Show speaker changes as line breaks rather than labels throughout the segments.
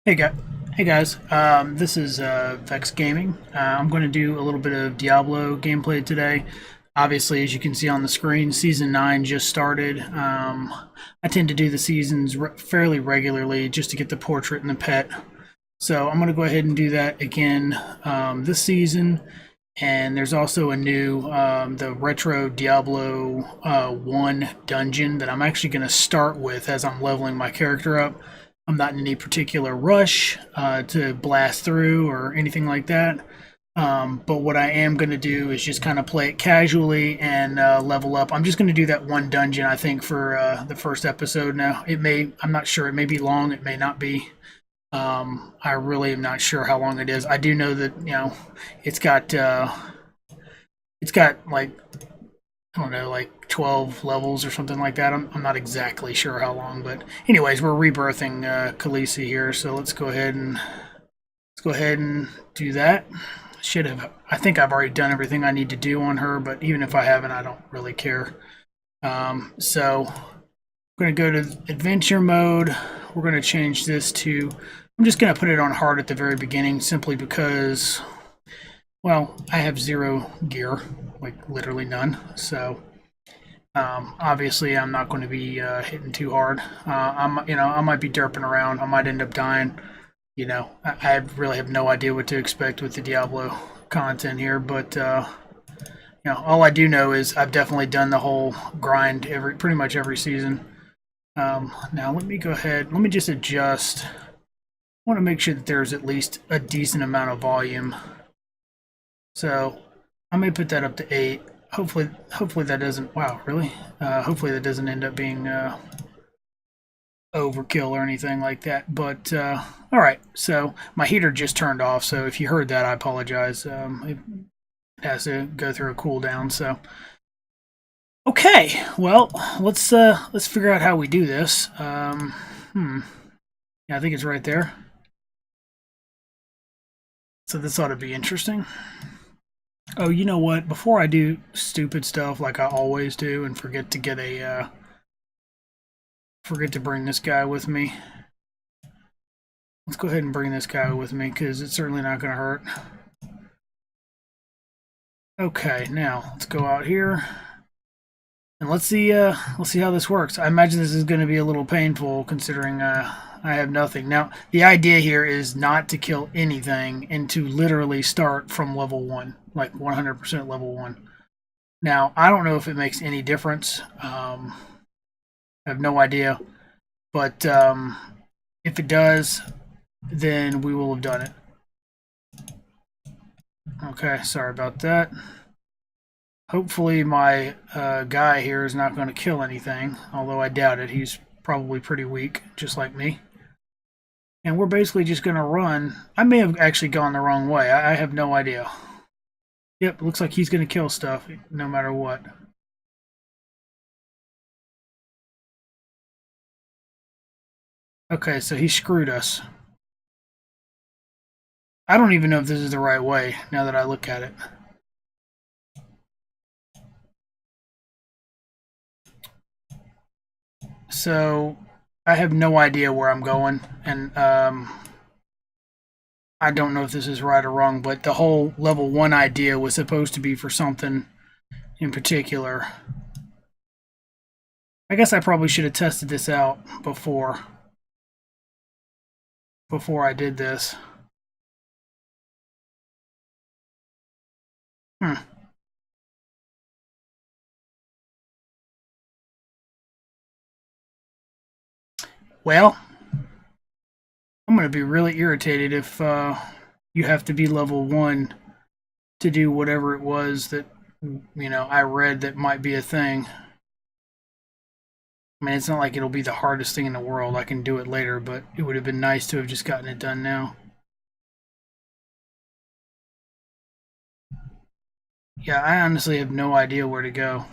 Hey guys, this is Vex Gaming. I'm going to do a little bit of Diablo gameplay today. Obviously, as you can see on the screen, Season 9 just started. I tend to do the seasons fairly regularly just to get the portrait and the pet. So I'm going to go ahead and do that again this season. And there's also a new, the Retro Diablo 1 dungeon that I'm actually going to start with as I'm leveling my character up. I'm not in any particular rush to blast through or anything like that. But what I am going to do is just kind of play it casually and level up. I'm just going to do that one dungeon, I think, for the first episode now. I'm not sure, it may be long, it may not be. I really am not sure how long it is. I do know that, it's got, uh, it's got like, I don't know, like 12 levels or something like that. I'm not exactly sure how long, but anyways, we're rebirthing Khaleesi here, so let's go ahead and do that. Should have. I think I've already done everything I need to do on her, but even if I haven't, I don't really care. So I'm going to go to adventure mode. We're going to change this to. I'm just going to put it on hard at the very beginning, simply because, well, I have zero gear, like literally none. So obviously, I'm not going to be hitting too hard. I might be derping around. I might end up dying. I really have no idea what to expect with the Diablo content here, but all I do know is I've definitely done the whole grind pretty much every season. Now let me go ahead. Let me just adjust. I want to make sure that there's at least a decent amount of volume. So I may put that up to 8. Hopefully that doesn't. Wow, really? Hopefully that doesn't end up being overkill or anything like that. But all right, so my heater just turned off. So if you heard that, I apologize. It has to go through a cooldown. So okay, well let's figure out how we do this. Yeah, I think it's right there. So this ought to be interesting. Oh, you know what? Before I do stupid stuff like I always do and forget to bring this guy with me. Let's go ahead and bring this guy with me because it's certainly not going to hurt. Okay, now let's go out here and let's see how this works. I imagine this is going to be a little painful considering I have nothing. Now, the idea here is not to kill anything and to literally start from level 1, like 100% level 1. Now, I don't know if it makes any difference. I have no idea, but if it does, then we will have done it. Okay, sorry about that. Hopefully my guy here is not going to kill anything, although I doubt it. He's probably pretty weak, just like me. And we're basically just going to run. I may have actually gone the wrong way. I have no idea. Yep, looks like he's going to kill stuff no matter what. Okay, so he screwed us. I don't even know if this is the right way now that I look at it. So I have no idea where I'm going, and I don't know if this is right or wrong, but the whole level 1 idea was supposed to be for something in particular. I guess I probably should have tested this out before I did this. Hmm. Well, I'm going to be really irritated if you have to be level 1 to do whatever it was that I read that might be a thing. I mean, it's not like it'll be the hardest thing in the world. I can do it later, but it would have been nice to have just gotten it done now. Yeah, I honestly have no idea where to go.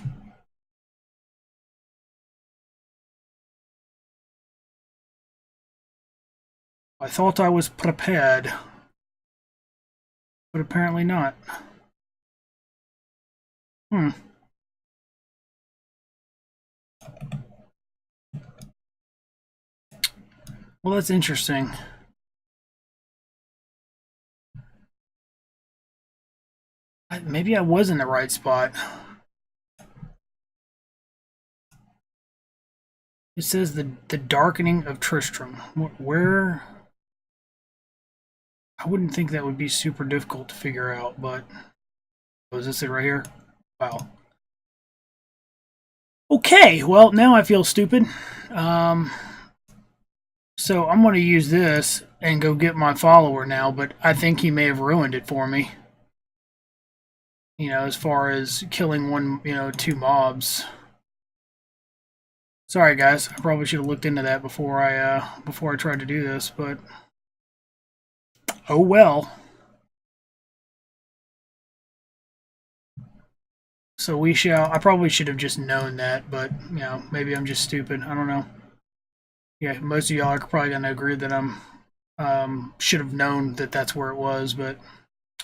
I thought I was prepared, but apparently not. Hmm. Well, that's interesting. Maybe I was in the right spot. It says the Darkening of Tristram. Where? I wouldn't think that would be super difficult to figure out, but... Oh, is this it right here? Wow. Okay, well, now I feel stupid. So I'm going to use this and go get my follower now, but I think he may have ruined it for me. You know, as far as killing one, two mobs. Sorry, guys. I probably should have looked into that before I tried to do this, but oh well. So we shall. I probably should have just known that, but maybe I'm just stupid. I don't know. Yeah, most of y'all are probably gonna agree that I'm should have known that that's where it was, but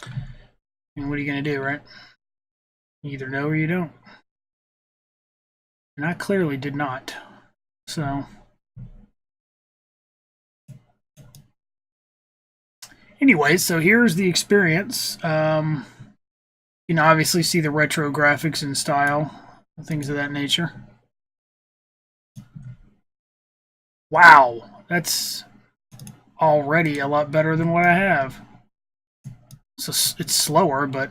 I mean, what are you gonna do, right? You either know or you don't. And I clearly did not. So anyway, so here's the experience. You can obviously see the retro graphics and style, things of that nature. Wow, that's already a lot better than what I have. So it's slower, but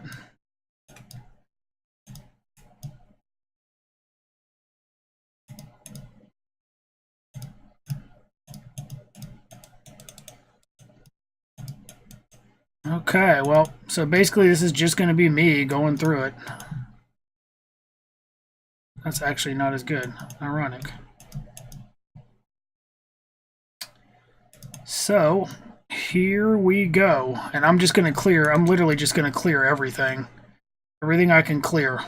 okay, well, so basically this is just going to be me going through it. That's actually not as good. Ironic. So, here we go. And I'm just going to clear, I'm literally just going to clear everything. Everything I can clear.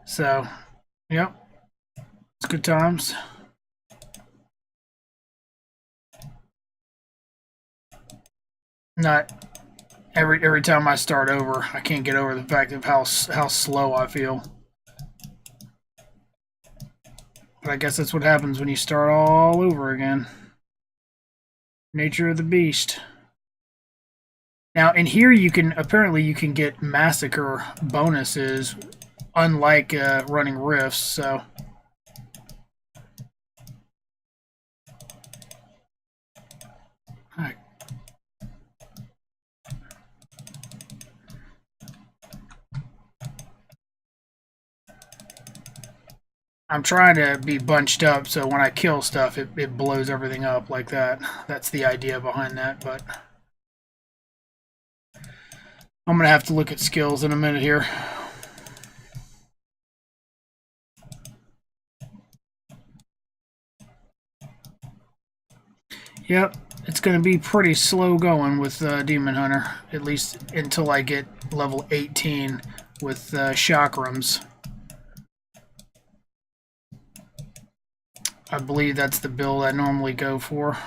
So, yep. It's good times. Not every time I start over, I can't get over the fact of how slow I feel. But I guess that's what happens when you start all over again. Nature of the beast. Now, in here, apparently you can get massacre bonuses, unlike running rifts. So, all right. I'm trying to be bunched up so when I kill stuff, it blows everything up like that. That's the idea behind that, but I'm going to have to look at skills in a minute here. Yep, it's going to be pretty slow going with Demon Hunter, at least until I get level 18 with chakrams. I believe that's the build I normally go for.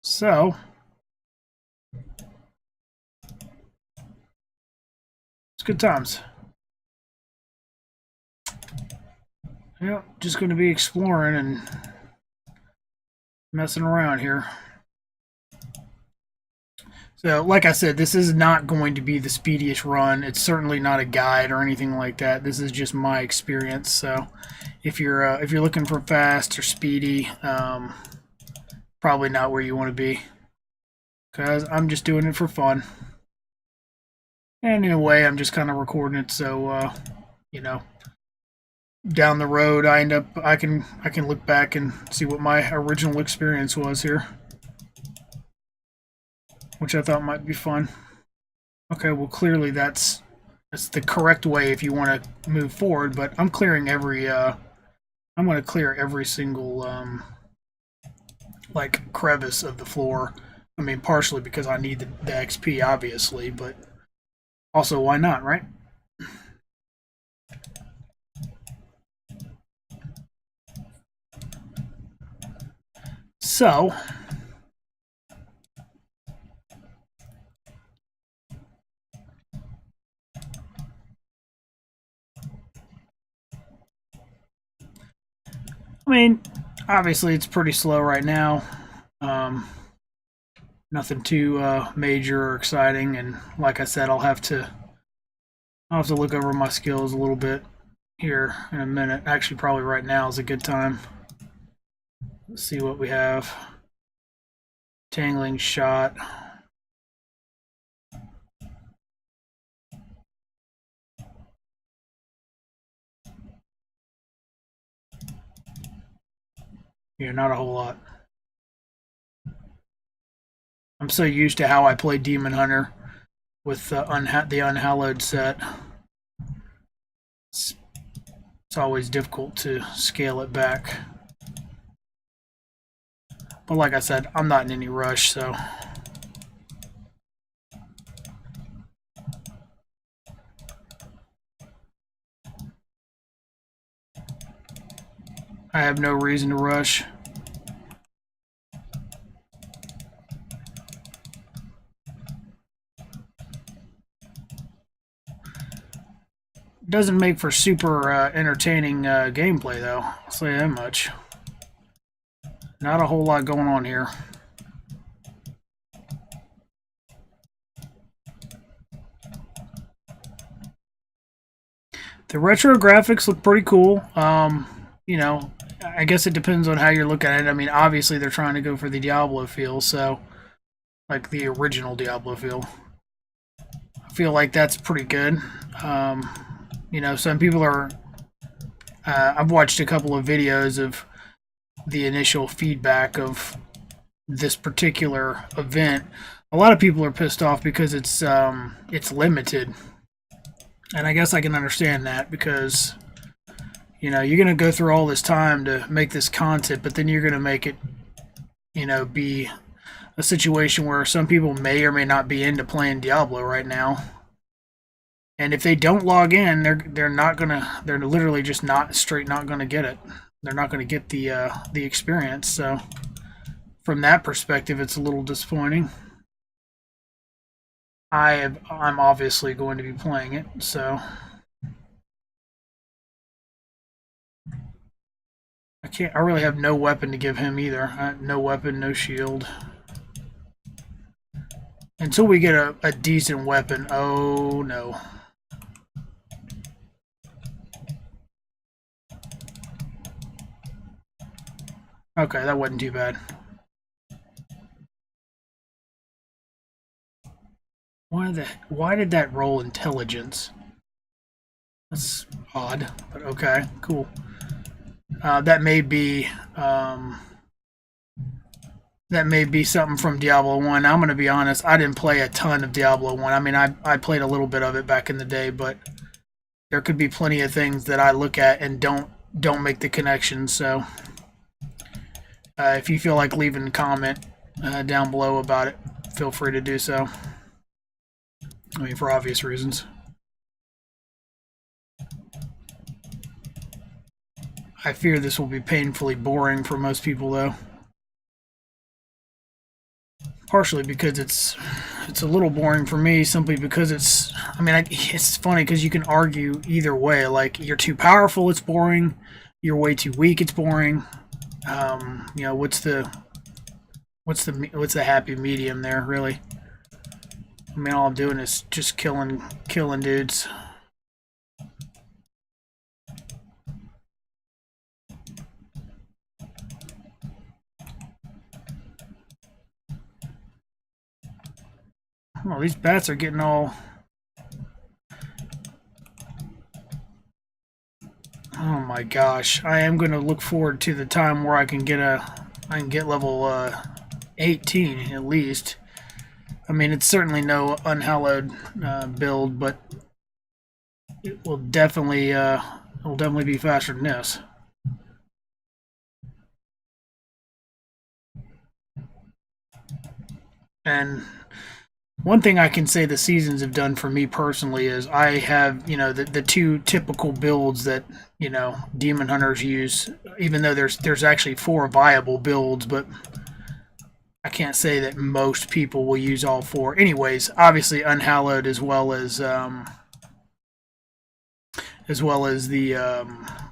So, it's good times. Yep, just going to be exploring and messing around here. So, like I said, this is not going to be the speediest run. It's certainly not a guide or anything like that. This is just my experience. So, if you're looking for fast or speedy, probably not where you want to be, because I'm just doing it for fun. And in a way, I'm just kind of recording it so down the road I can look back and see what my original experience was here, which I thought might be fun. Okay, well clearly that's the correct way if you want to move forward, but I'm clearing every I'm going to clear every single like crevice of the floor. I mean, partially because I need the XP obviously, but also why not, right? So, I mean, obviously it's pretty slow right now. Um, Nothing too major or exciting, and like I said, I'll have to look over my skills a little bit here in a minute. Actually, probably right now is a good time. Let's see what we have. Tangling shot. Yeah, not a whole lot. I'm so used to how I play Demon Hunter with the Unhallowed set. It's always difficult to scale it back. But like I said, I'm not in any rush, so. I have no reason to rush. Doesn't make for super entertaining gameplay, though. I'll say that much. Not a whole lot going on here. The retro graphics look pretty cool. You know, I guess it depends on how you're looking at it. I mean, obviously they're trying to go for the Diablo feel, so like the original Diablo feel. I feel like that's pretty good. You know, some people are. I've watched a couple of videos of the initial feedback of this particular event. A lot of people are pissed off because it's limited, and I guess I can understand that because you know you're gonna go through all this time to make this content, but then you're gonna make it, you know, be a situation where some people may or may not be into playing Diablo right now. And if they don't log in, they're literally just not gonna get it. They're not gonna get the experience. So from that perspective, it's a little disappointing. I'm obviously going to be playing it, so I really have no weapon to give him either. No weapon, no shield. Until we get a decent weapon. Oh no. Okay, that wasn't too bad. Why did that roll intelligence? That's odd, but okay, cool. That may be something from Diablo 1. I'm going to be honest, I didn't play a ton of Diablo 1. I mean, I played a little bit of it back in the day, but there could be plenty of things that I look at and don't make the connection. So if you feel like leaving a comment down below about it, feel free to do so. I mean, for obvious reasons. I fear this will be painfully boring for most people, though. Partially because it's a little boring for me, simply because it's. I mean, it's funny because you can argue either way. Like, you're too powerful, it's boring. You're way too weak, it's boring. You know, what's the happy medium there, really? I mean, all I'm doing is just killing dudes. Oh, these bats are getting all. Oh my gosh! I am going to look forward to the time where I can get level 18 at least. I mean, it's certainly no unhallowed build, but it will definitely be faster than this. And one thing I can say the seasons have done for me personally is I have, you know, the two typical builds that, you know, demon hunters use, even though there's actually 4 viable builds, but I can't say that most people will use all 4. Anyways, obviously unhallowed as well as the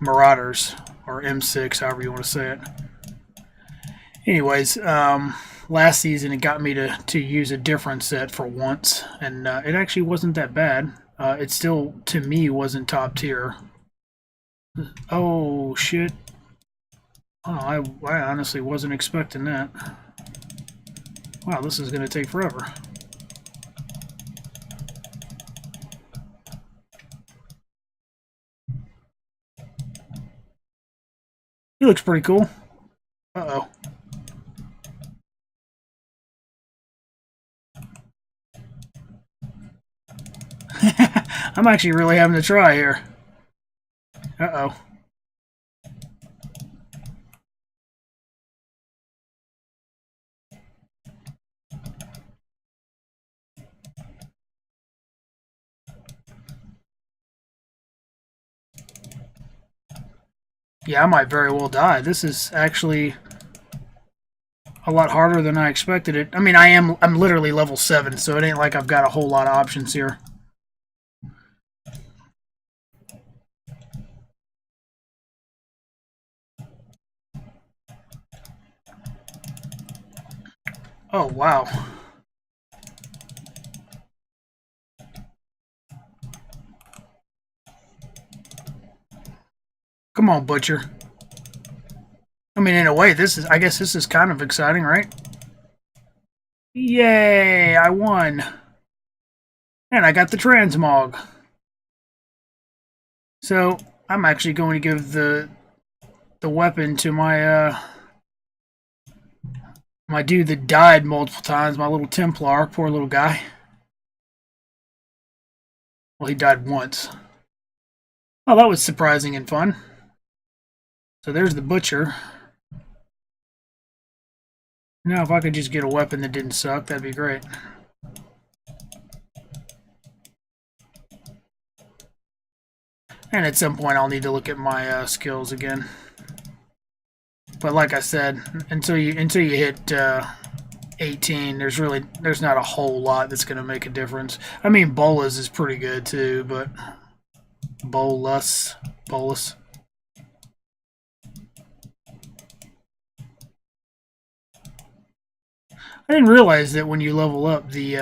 marauders. or M6, however you want to say it. Anyways, last season it got me to use a different set for once, and it actually wasn't that bad. It still, to me, wasn't top tier. Oh, shit. Oh, I honestly wasn't expecting that. Wow, this is going to take forever. He looks pretty cool. Uh-oh. I'm actually really having to try here. Uh-oh. Yeah, I might very well die. This is actually a lot harder than I expected it. I mean, I'm literally level 7, so it ain't like I've got a whole lot of options here. Oh, wow. Come on, Butcher. I mean, in a way, I guess this is kind of exciting, right? Yay, I won. And I got the transmog. So, I'm actually going to give the weapon to my my dude that died multiple times, my little Templar, poor little guy. Well, he died once. Oh, that was surprising and fun. So there's the Butcher. Now, if I could just get a weapon that didn't suck, that'd be great. And at some point, I'll need to look at my skills again. But like I said, until you hit 18, there's not a whole lot that's going to make a difference. I mean, Bolas is pretty good too, but Bolus. I didn't realize that when you level up the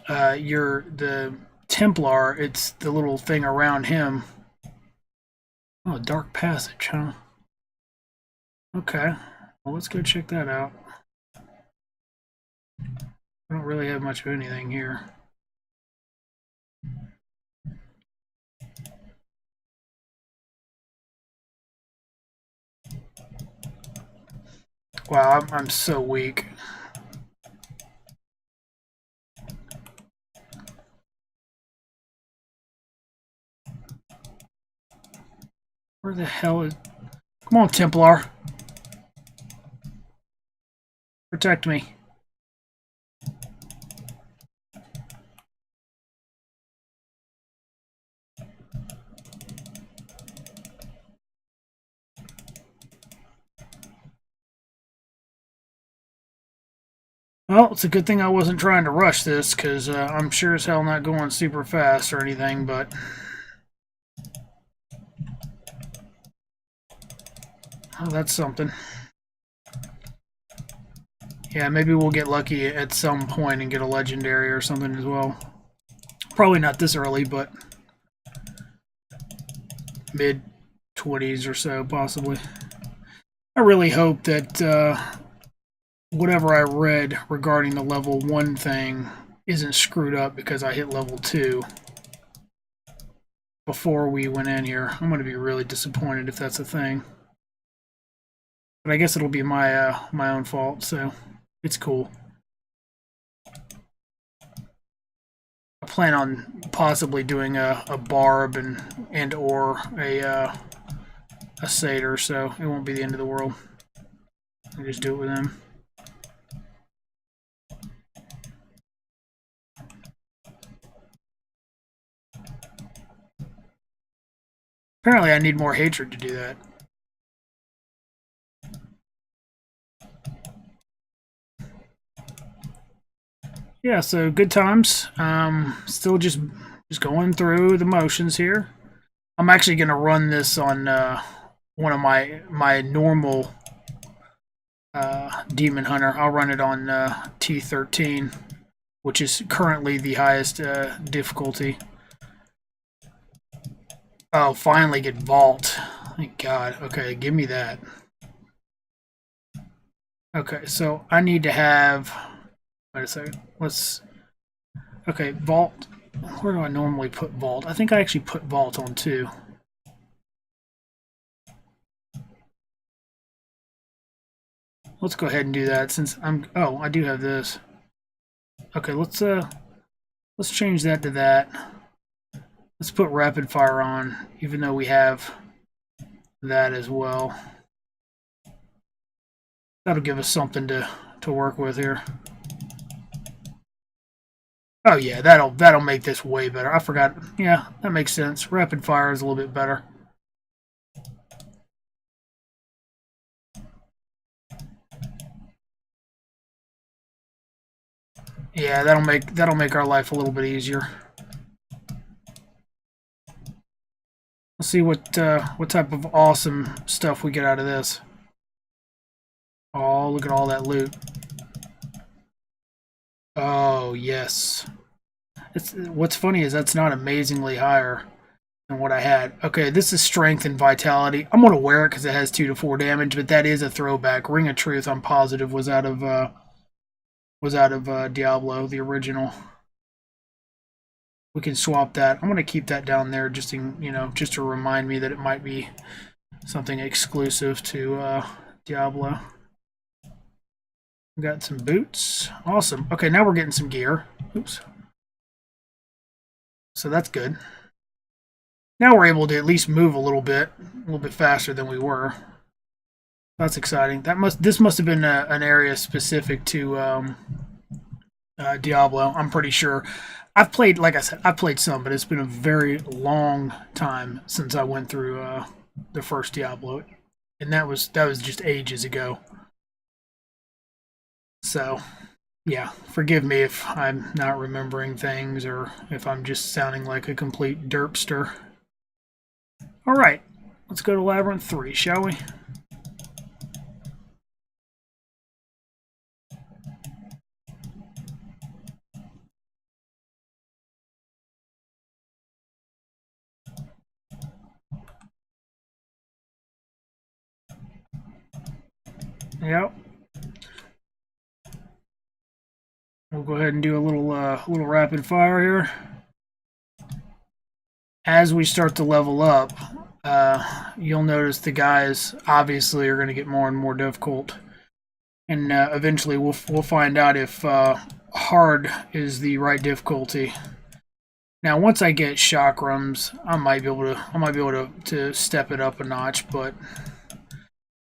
the Templar, it's the little thing around him. Oh, Dark Passage, huh? Okay. Well, let's go check that out. I don't really have much of anything here. Wow, I'm so weak. Where the hell is... Come on, Templar. Protect me. Well, it's a good thing I wasn't trying to rush this, because I'm sure as hell not going super fast or anything, but... Oh, that's something. Yeah, maybe we'll get lucky at some point and get a legendary or something as well. Probably not this early, but... mid-20s or so, possibly. I really hope that whatever I read regarding the level 1 thing isn't screwed up because I hit level 2 before we went in here. I'm going to be really disappointed if that's a thing. But I guess it'll be my my own fault, so it's cool. I plan on possibly doing a barb and or a satyr, so it won't be the end of the world. I'll just do it with him. Apparently I need more hatred to do that. Yeah, so good times. Still just going through the motions here. I'm actually going to run this on one of my normal Demon Hunter. I'll run it on T13, which is currently the highest difficulty. Oh, finally get Vault. Thank God. Okay, give me that. Okay, so I need to have... Wait a second. Let's... Okay, Vault. Where do I normally put Vault? I think I actually put Vault on 2. Let's go ahead and do that since I'm... Oh, I do have this. Okay, let's change that to that. Let's put Rapid Fire on, even though we have that as well. That'll give us something to work with here. Oh yeah, that'll make this way better. I forgot. Yeah, that makes sense. Rapid Fire is a little bit better. Yeah, that'll make our life a little bit easier. Let's see what type of awesome stuff we get out of this. Oh, look at all that loot. Oh, yes. What's funny is that's not amazingly higher than what I had. Okay, this is strength and vitality. I'm gonna wear it because it has 2 to 4 damage, but that is a throwback. Ring of Truth, I'm positive, was out of Diablo, the original. We can swap that. I'm gonna keep that down there just to remind me that it might be something exclusive to Diablo. We got some boots. Awesome. Okay, now we're getting some gear. Oops. So that's good. Now we're able to at least move a little bit faster than we were. That's exciting. This must have been an area specific to Diablo. I'm pretty sure. I've played, like I said, I've played some, but it's been a very long time since I went through the first Diablo, and that was just ages ago. So, yeah, forgive me if I'm not remembering things or if I'm just sounding like a complete derpster. All right, let's go to Labyrinth 3, shall we? Yep. We'll go ahead and do a little rapid fire here. As we start to level up, you'll notice the guys obviously are going to get more and more difficult, and eventually we'll find out if hard is the right difficulty. Now, once I get chakrams, I might be able to step it up a notch, but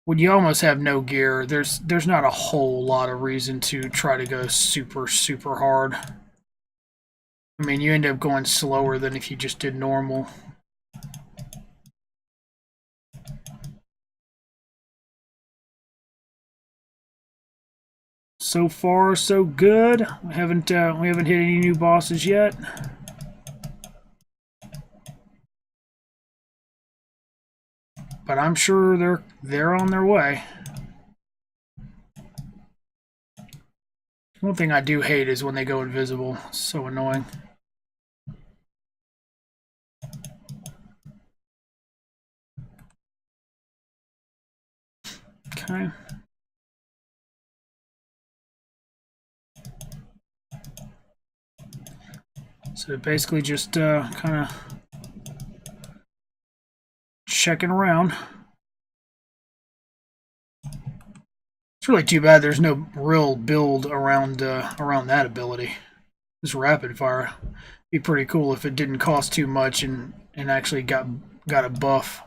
when you almost have no gear, there's not a whole lot of reason to try to go super hard. I mean, you end up going slower than if you just did normal. So far, so good. We haven't hit any new bosses yet. But I'm sure they're on their way. One thing I do hate is when they go invisible. It's so annoying. Okay. So basically just kind of checking around. It's really too bad there's no real build around that ability. This rapid fire would be pretty cool if it didn't cost too much and actually got a buff.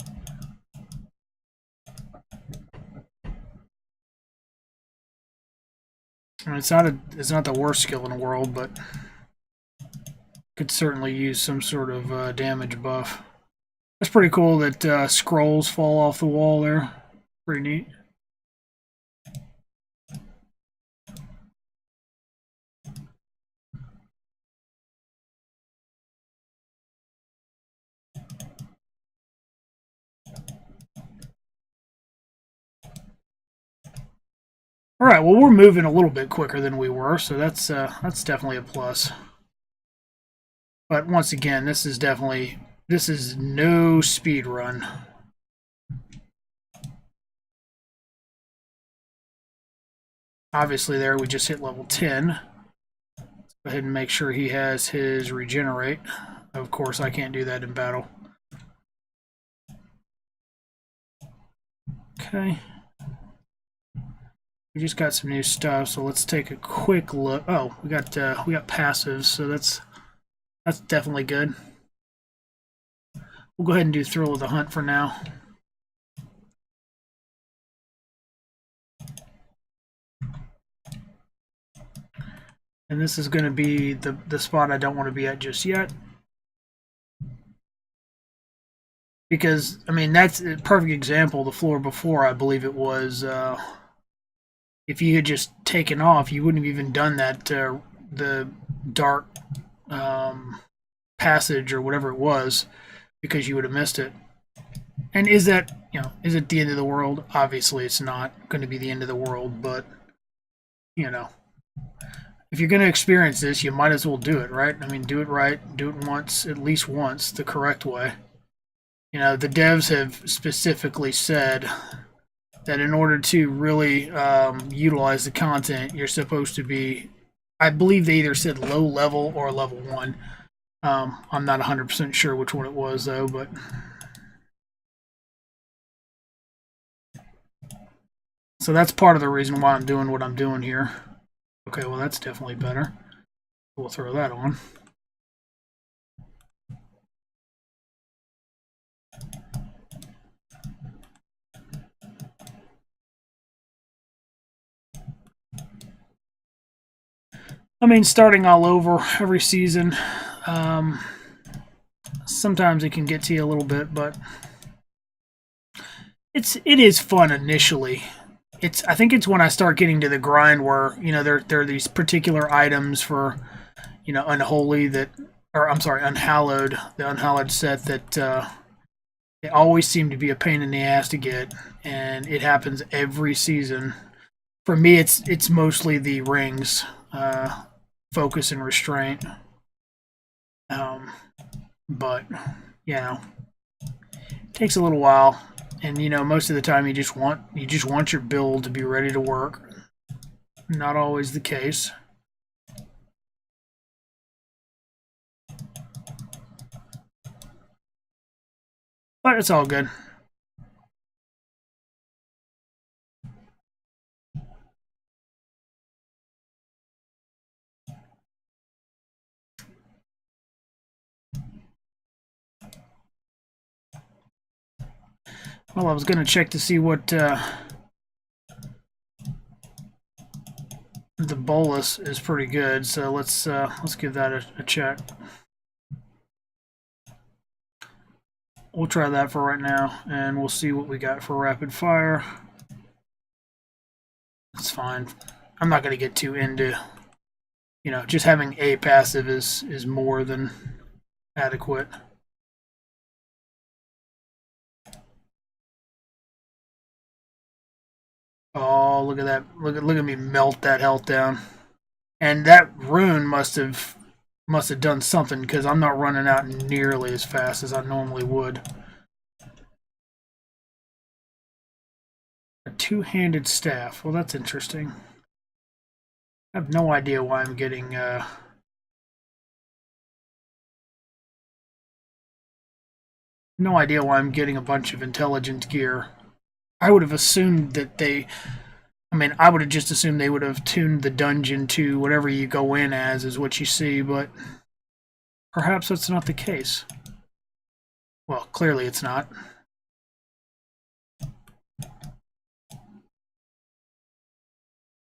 I mean, it's not the worst skill in the world, but could certainly use some sort of damage buff. That's pretty cool that scrolls fall off the wall there. Pretty neat. All right, well, we're moving a little bit quicker than we were, so that's definitely a plus. But once again, this is no speed run. Obviously, there we just hit level 10. Let's go ahead and make sure he has his regenerate. Of course, I can't do that in battle. Okay. We just got some new stuff, so let's take a quick look. Oh, we got passives, so that's definitely good. We'll go ahead and do Thrill of the Hunt for now. And this is going to be the spot I don't want to be at just yet. Because, I mean, that's a perfect example. The floor before, I believe it was, if you had just taken off, you wouldn't have even done that, the dark passage or whatever it was, because you would have missed it. And is that, is it the end of the world? Obviously, it's not going to be the end of the world, but, if you're going to experience this, you might as well do it, right? I mean, do it right, do it once, at least once, the correct way. The devs have specifically said that in order to really utilize the content, you're supposed to be, I believe they either said low level or level 1. I'm not 100% sure which one it was, though, but... So that's part of the reason why I'm doing what I'm doing here. Okay, well, that's definitely better. We'll throw that on. I mean, starting all over every season, sometimes it can get to you a little bit, but it is fun initially. I think it's when I start getting to the grind where there are these particular items for unholy that, or I'm sorry, unhallowed, the unhallowed set that they always seem to be a pain in the ass to get, and it happens every season. For me, it's mostly the rings, focus and restraint. But it takes a little while, and most of the time you just want your build to be ready to work. Not always the case. But it's all good. Well, I was going to check to see what the bolus is pretty good, so let's give that a check. We'll try that for right now, and we'll see what we got for rapid fire. That's fine. I'm not going to get too into, just having a passive is more than adequate. Oh, look at that. Look at me melt that health down. And that rune must have done something, because I'm not running out nearly as fast as I normally would. A two-handed staff. Well, that's interesting. I have no idea why I'm getting no idea why I'm getting a bunch of intelligent gear. I would have assumed that I would have just assumed they would have tuned the dungeon to whatever you go in as is what you see, but perhaps that's not the case. Well, clearly it's not.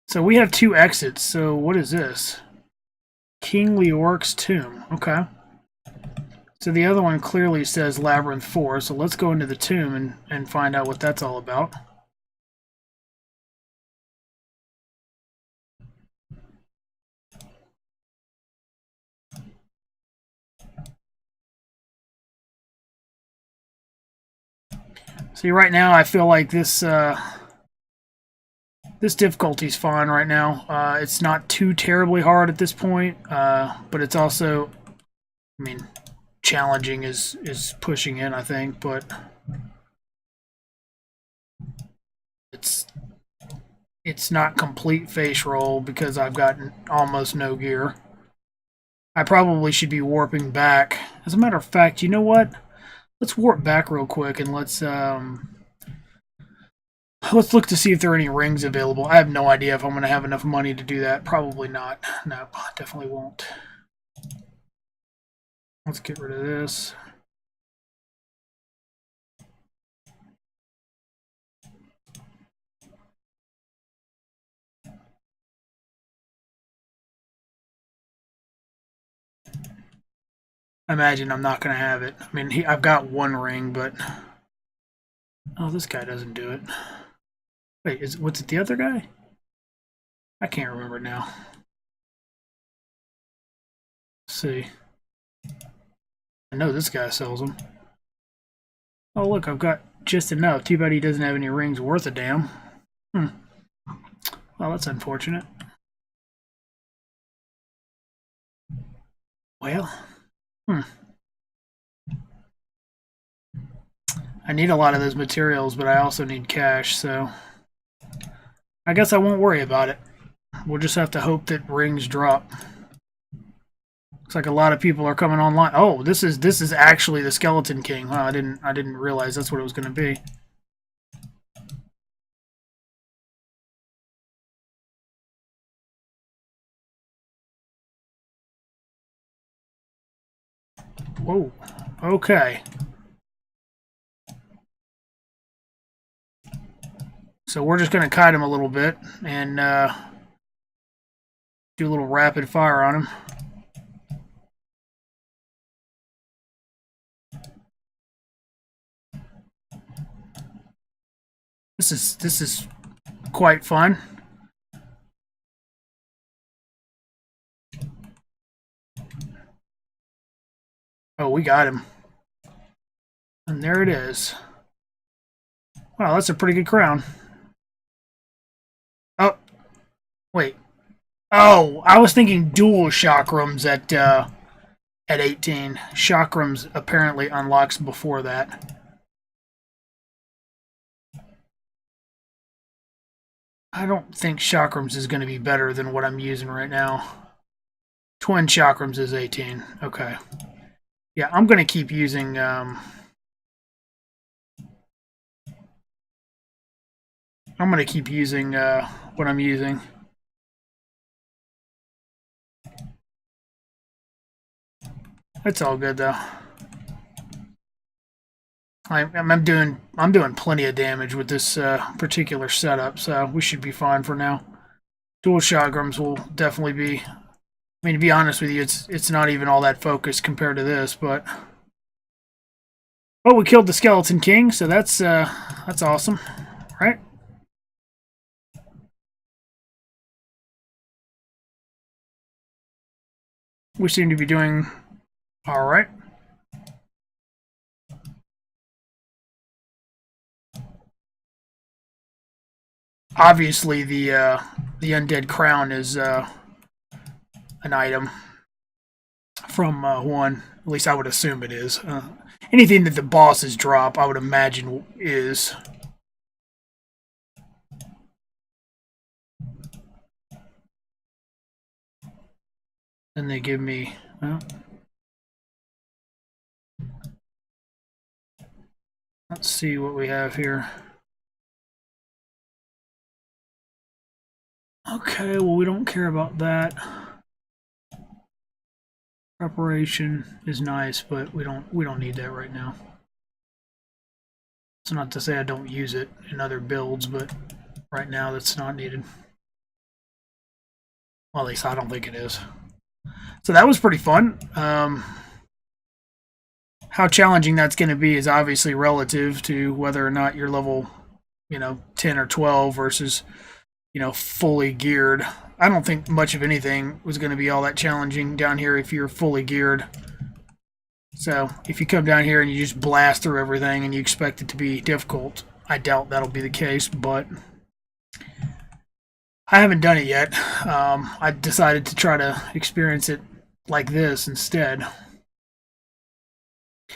So we have 2 exits, so what is this? King Leoric's tomb. Okay. So the other one clearly says Labyrinth 4, so let's go into the tomb and find out what that's all about. See, right now I feel like this This difficulty's fine right now. It's not too terribly hard at this point, but it's also, I mean, challenging is pushing it, I think, but it's not complete face roll because I've gotten almost no gear. I probably should be warping back. As a matter of fact, you know what? Let's warp back real quick and let's look to see if there are any rings available. I have no idea if I'm going to have enough money to do that. Probably not. No, definitely won't. Let's get rid of this. I imagine I'm not going to have it. I mean, I've got one ring, but... Oh, this guy doesn't do it. Wait, what's it, the other guy? I can't remember now. Let's see. I know this guy sells them. Oh, look, I've got just enough. Too bad he doesn't have any rings worth a damn. Well, that's unfortunate. Well, I need a lot of those materials, but I also need cash, so I guess I won't worry about it. We'll just have to hope that rings drop. Looks like a lot of people are coming online. Oh, this is actually the Skeleton King. Wow, I didn't realize that's what it was going to be. Whoa. Okay. So we're just going to kite him a little bit and do a little rapid fire on him. This is quite fun. Oh, we got him. And there it is. Wow, that's a pretty good crown. Oh, wait. Oh, I was thinking dual chakrams at 18. Chakrams apparently unlocks before that. I don't think chakrams is going to be better than what I'm using right now. Twin chakrams is 18. Okay. Yeah, I'm going to keep using... I'm going to keep using what I'm using. It's all good though. I'm doing plenty of damage with this particular setup, so we should be fine for now. Dual chakrams will definitely be. I mean, to be honest with you, it's not even all that focused compared to this, but. Well, we killed the Skeleton King, so that's awesome, right? We seem to be doing all right. Obviously, the undead crown is an item from 1. At least I would assume it is. Anything that the bosses drop, I would imagine is. And they give me. Well, let's see what we have here. Okay, well, we don't care about that. Preparation is nice, but we don't need that right now. It's not to say I don't use it in other builds, but right now that's not needed. Well, at least I don't think it is. So that was pretty fun. How challenging that's going to be is obviously relative to whether or not you're level, 10 or 12 versus, fully geared. I don't think much of anything was going to be all that challenging down here if you're fully geared. So if you come down here and you just blast through everything and you expect it to be difficult, I doubt that'll be the case, but I haven't done it yet. I decided to try to experience it like this instead.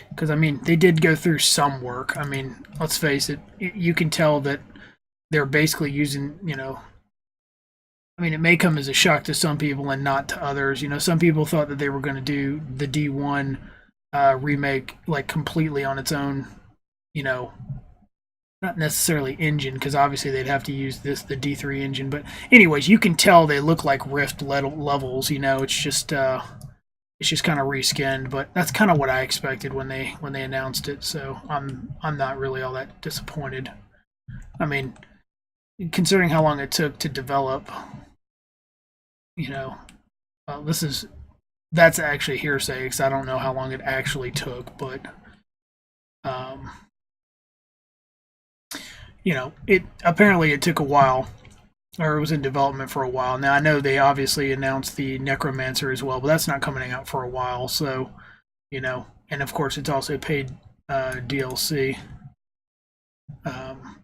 Because, I mean, they did go through some work. I mean, let's face it, you can tell that they're basically using, I mean, it may come as a shock to some people and not to others. Some people thought that they were going to do the D1 remake like completely on its own, you know, not necessarily engine because obviously they'd have to use the D3 engine. But anyways, you can tell they look like Rift levels. It's just kind of reskinned. But that's kind of what I expected when they announced it. So I'm not really all that disappointed. I mean, considering how long it took to develop, this is that's actually hearsay because I don't know how long it actually took, but um, it apparently it took a while, or it was in development for a while. Now I know they obviously announced the Necromancer as well, but that's not coming out for a while. So, and of course it's also paid DLC.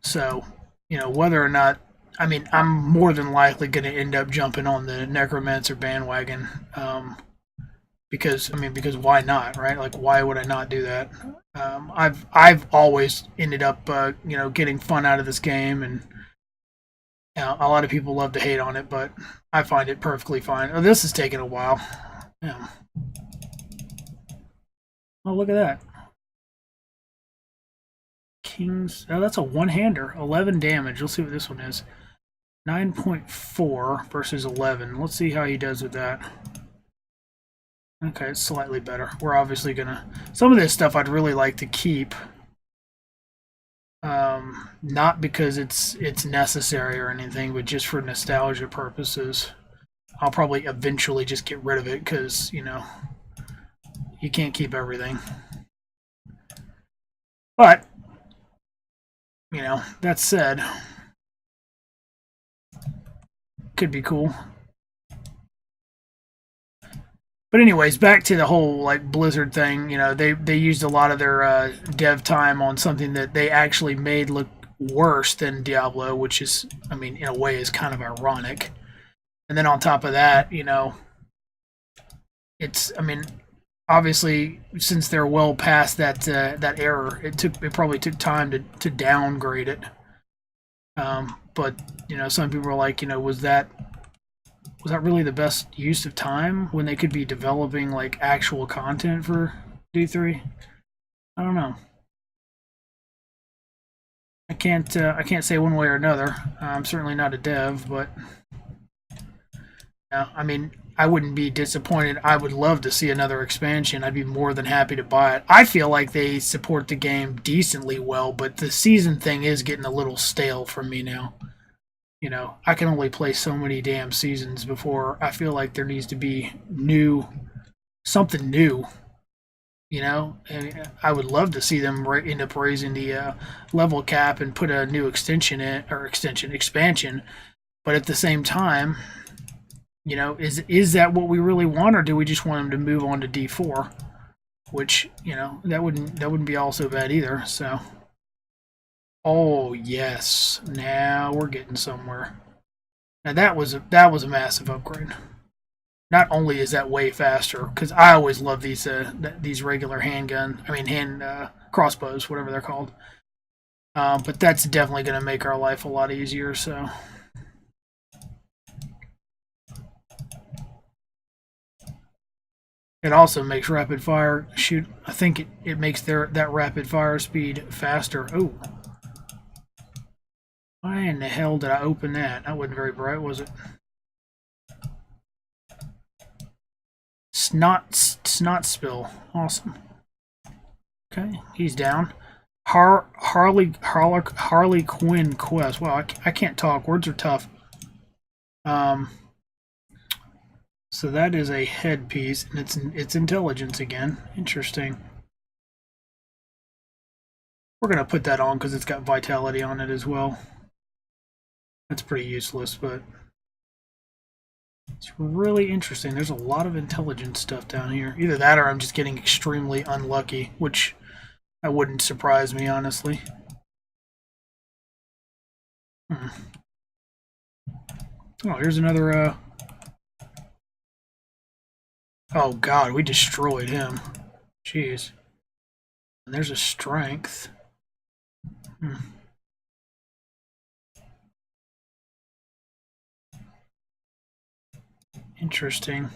So, whether or not, I mean, I'm more than likely going to end up jumping on the Necromancer bandwagon. Because why not, right? Like, why would I not do that? I've always ended up, getting fun out of this game, and a lot of people love to hate on it, but I find it perfectly fine. Oh, this is taking a while. Yeah. Oh, look at that. Kings. Oh, that's a one-hander. 11 damage. Let's see what this one is. 9.4 versus 11. Let's see how he does with that. Okay, it's slightly better. We're obviously gonna... Some of this stuff I'd really like to keep. Not because it's necessary or anything, but just for nostalgia purposes. I'll probably eventually just get rid of it because, you can't keep everything. But, that said, could be cool. But anyways, back to the whole like Blizzard thing. They used a lot of their dev time on something that they actually made look worse than Diablo, which is, I mean, in a way, is kind of ironic. And then on top of that, it's, I mean, obviously since they're well past that error, it probably took time to downgrade it. But some people are like, was that really the best use of time when they could be developing like actual content for D3? I don't know. I can't say one way or another. I'm certainly not a dev, but I mean, I wouldn't be disappointed. I would love to see another expansion. I'd be more than happy to buy it. I feel like they support the game decently well, but the season thing is getting a little stale for me now. I can only play so many damn seasons before I feel like there needs to be something new. And I would love to see them end up raising the level cap and put a new expansion. But at the same time, is that what we really want, or do we just want them to move on to D4? Which that wouldn't be all so bad either. So. Oh yes, now we're getting somewhere. Now that was a massive upgrade. Not only is that way faster, because I always love these regular hand crossbows, whatever they're called. But that's definitely going to make our life a lot easier. So. It also makes rapid fire shoot. I think it makes that rapid fire speed faster. Oh. Why in the hell did I open that? That wasn't very bright, was it? Snot spill. Awesome. Okay, he's down. Harley Quinn quest. Wow, I can't talk. Words are tough. So that is a headpiece, and it's intelligence again. Interesting. We're gonna put that on because it's got vitality on it as well. That's pretty useless, but it's really interesting. There's a lot of intelligence stuff down here. Either that or I'm just getting extremely unlucky, which that wouldn't surprise me, honestly. Oh, here's another, oh god, we destroyed him. Jeez. And there's a strength. Hmm. Interesting.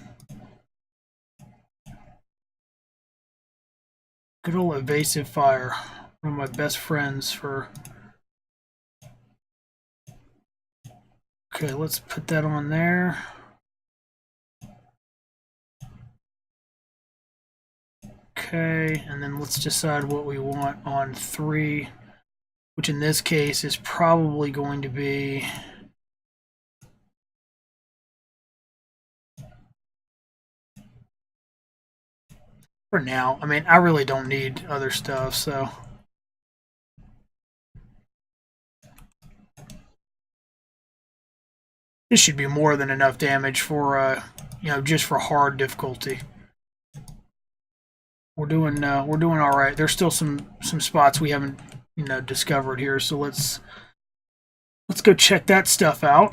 Good old evasive fire. One of my best friends for... Okay, let's put that on there. Okay, and then let's decide what we want on 3, which in this case is probably going to be... For now. I mean, I really don't need other stuff, so... This should be more than enough damage for, just for hard difficulty. We're doing all right. There's still some spots we haven't, discovered here, so let's go check that stuff out.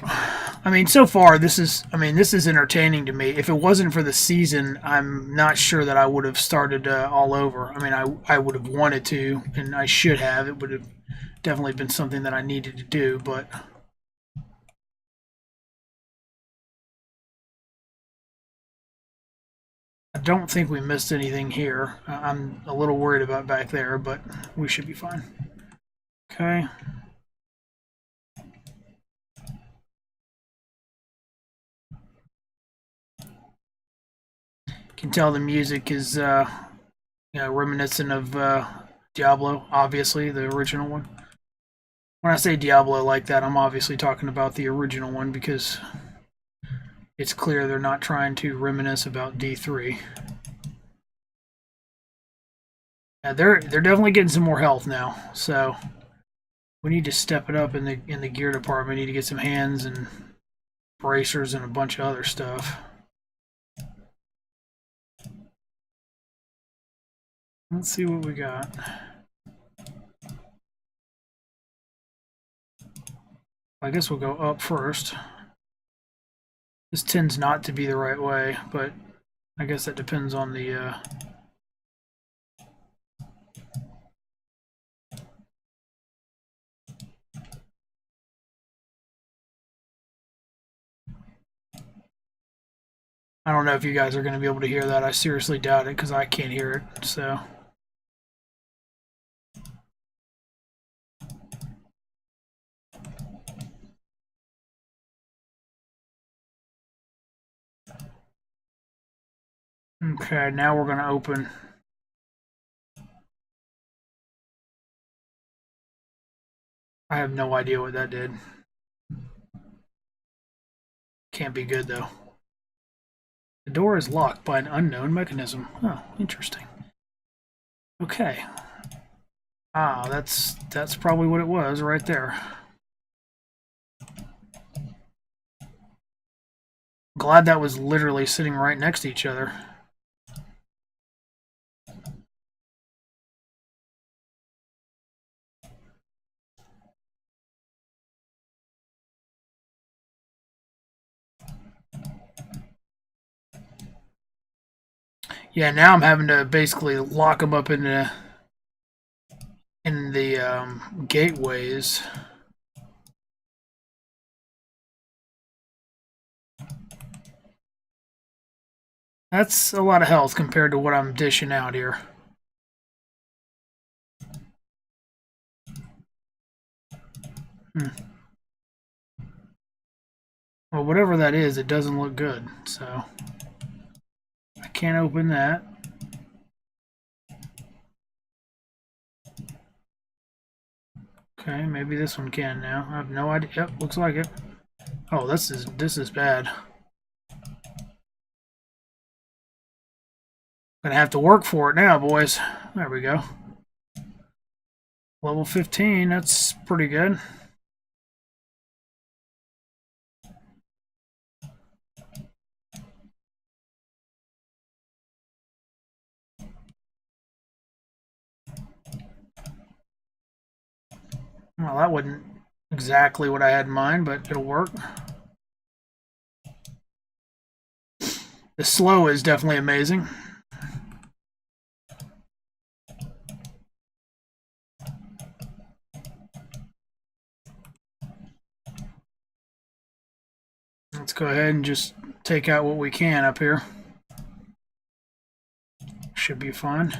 I mean, so far this is entertaining to me. If it wasn't for the season, I'm not sure that I would have started all over. I mean, I would have wanted to, and I should have. It would have definitely been something that I needed to do, but I don't think we missed anything here. I'm a little worried about back there, but we should be fine. Okay. Can tell the music is reminiscent of Diablo, obviously the original one. When I say Diablo like that, I'm obviously talking about the original one because it's clear they're not trying to reminisce about D3. Now they're definitely getting some more health now, so we need to step it up in the gear department. We need to get some hands and bracers and a bunch of other stuff. Let's see what we got. I guess we'll go up first. This tends not to be the right way, but I guess that depends on the... I don't know if you guys are going to be able to hear that. I seriously doubt it because I can't hear it, so... Okay, now we're going to open. I have no idea what that did. Can't be good, though. The door is locked by an unknown mechanism. Oh, interesting. Okay. Ah, that's probably what it was right there. Glad that was literally sitting right next to each other. Yeah, now I'm having to basically lock them up in the gateways. That's a lot of health compared to what I'm dishing out here. Well, whatever that is, it doesn't look good, so I can't open that. Okay, maybe this one can now. I have no idea. Yep, looks like it. Oh, this is bad. Gonna have to work for it now, boys. There we go. Level 15, that's pretty good. Well, that wasn't exactly what I had in mind, but it'll work. The slow is definitely amazing. Let's go ahead and just take out what we can up here. Should be fine.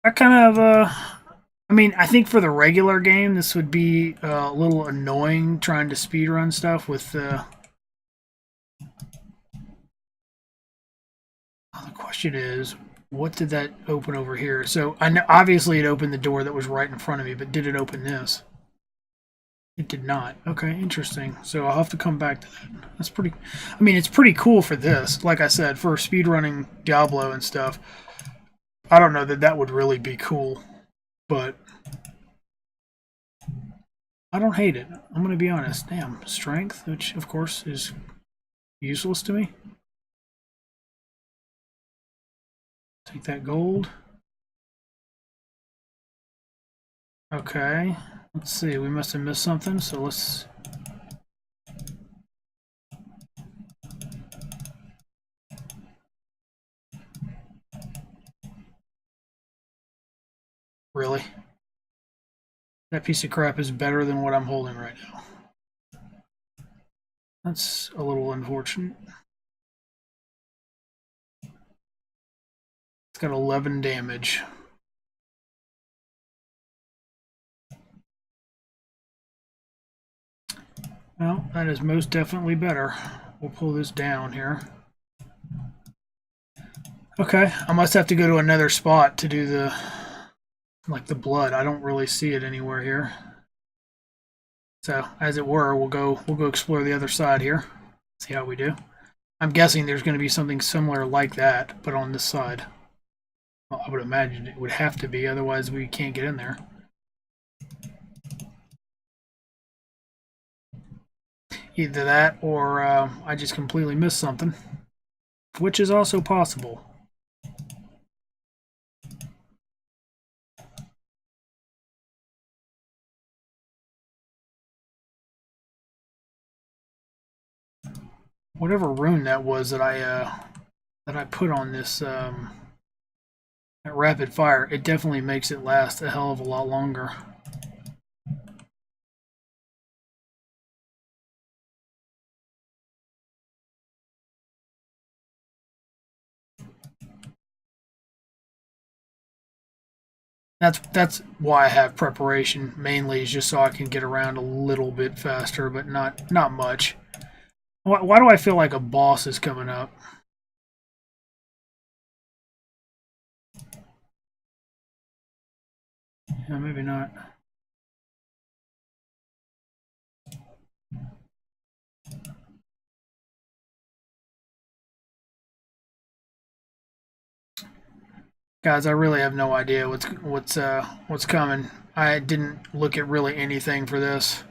I kind of, I mean, I think for the regular game, this would be a little annoying trying to speedrun stuff with the. The question is, what did that open over here? So I know obviously it opened the door that was right in front of me, but did it open this? It did not. Okay, interesting. So I'll have to come back to that. That's pretty. I mean, it's pretty cool for this. Like I said, for speedrunning Diablo and stuff. I don't know that that would really be cool, but I don't hate it. I'm going to be honest. Damn, strength, which of course is useless to me. Take that gold. Okay, let's see. We must have missed something, so let's. Really? That piece of crap is better than what I'm holding right now. That's a little unfortunate. It's got 11 damage. Well, that is most definitely better. We'll pull this down here. Okay, I must have to go to another spot to do the, like the blood. I don't really see it anywhere here. So, as it were, we'll go explore the other side here. See how we do. I'm guessing there's going to be something similar like that, but on this side. Well, I would imagine it would have to be, otherwise we can't get in there. Either that or I just completely missed something, which is also possible. Whatever rune that was that I put on this that rapid fire, it definitely makes it last a hell of a lot longer. That's why I have preparation mainly, is just so I can get around a little bit faster, but not much. Why do I feel like a boss is coming up? Yeah, maybe not. Guys, I really have no idea what's coming. I didn't look at really anything for this.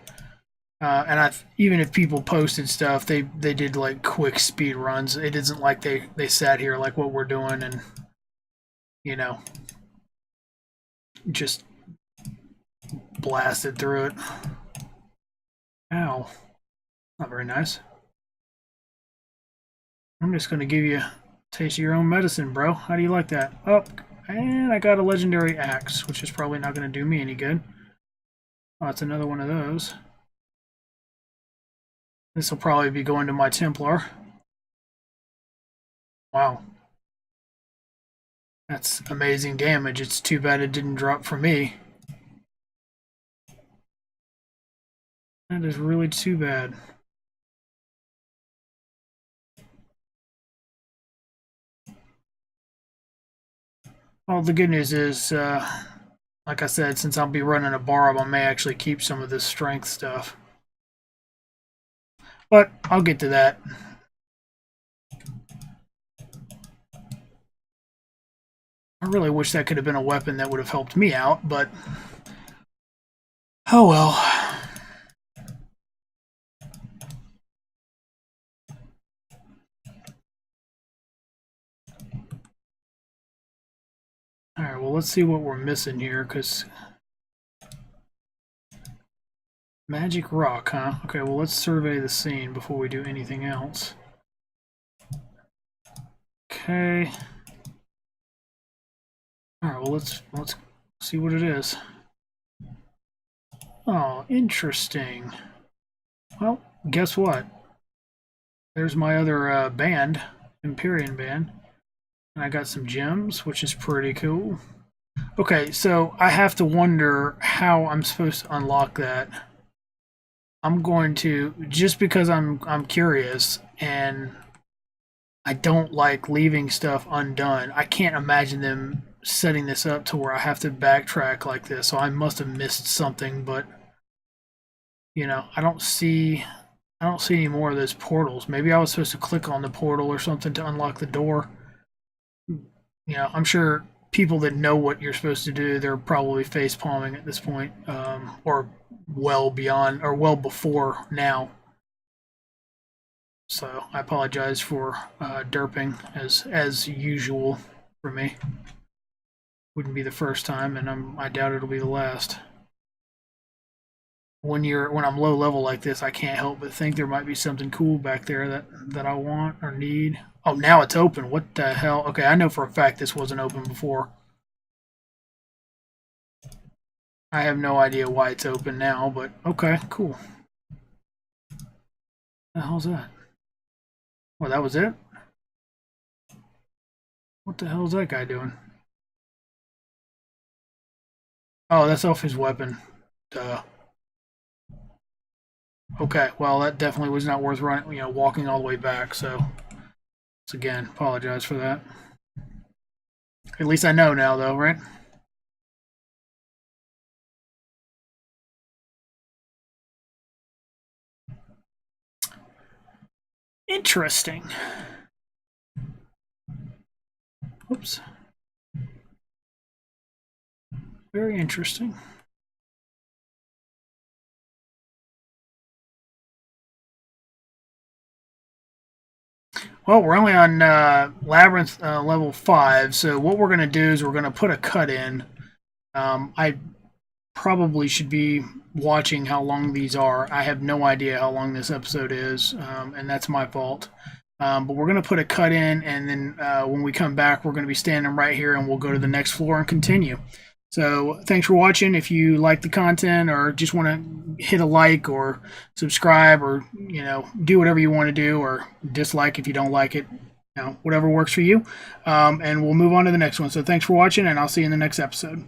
And even if people posted stuff, they did like quick speed runs. It isn't like they sat here like what we're doing and you know just blasted through it. Ow, not very nice. I'm just gonna give you a taste of your own medicine, bro. How do you like that? Oh, and I got a legendary axe, which is probably not gonna do me any good. Oh, it's another one of those. This will probably be going to my Templar. Wow. That's amazing damage. It's too bad it didn't drop for me. That is really too bad. Well, the good news is, like I said, since I'll be running a barb, I may actually keep some of this strength stuff. But I'll get to that. I really wish that could have been a weapon that would have helped me out, but oh well. Alright, well, let's see what we're missing here, because Magic rock, huh? Okay, well, let's survey the scene before we do anything else. Okay. All right, well, let's see what it is. Oh, interesting. Well, guess what? There's my other band, Empyrean band. And I got some gems, which is pretty cool. Okay, so I have to wonder how I'm supposed to unlock that. I'm going to, just because I'm curious and I don't like leaving stuff undone. I can't imagine them setting this up to where I have to backtrack like this. So I must have missed something, but you know, I don't see any more of those portals. Maybe I was supposed to click on the portal or something to unlock the door. You know, I'm sure people that know what you're supposed to do, they're probably face palming at this point, or well beyond or well before now. So I apologize for derping as usual for me. Wouldn't be the first time, and I doubt it'll be the last. When I'm low level like this, I can't help but think there might be something cool back there that I want or need. Oh, now it's open. What the hell? Okay, I know for a fact this wasn't open before. I have no idea why it's open now, but okay, cool. What the hell's that? Well, that was it? What the hell is that guy doing? Oh, that's off his weapon. Duh. Okay, well, that definitely was not worth running, walking all the way back, so again, apologize for that. At least I know now, though, right? Interesting. Oops. Very interesting. Well, we're only on Labyrinth level 5, so what we're going to do is we're going to put a cut in. I probably should be watching how long these are. I have no idea how long this episode is, and that's my fault. But we're going to put a cut in, and then when we come back, we're going to be standing right here, and we'll go to the next floor and continue. So thanks for watching. If you like the content or just want to hit a like or subscribe or, do whatever you want to do, or dislike if you don't like it, whatever works for you. And we'll move on to the next one. So thanks for watching, and I'll see you in the next episode.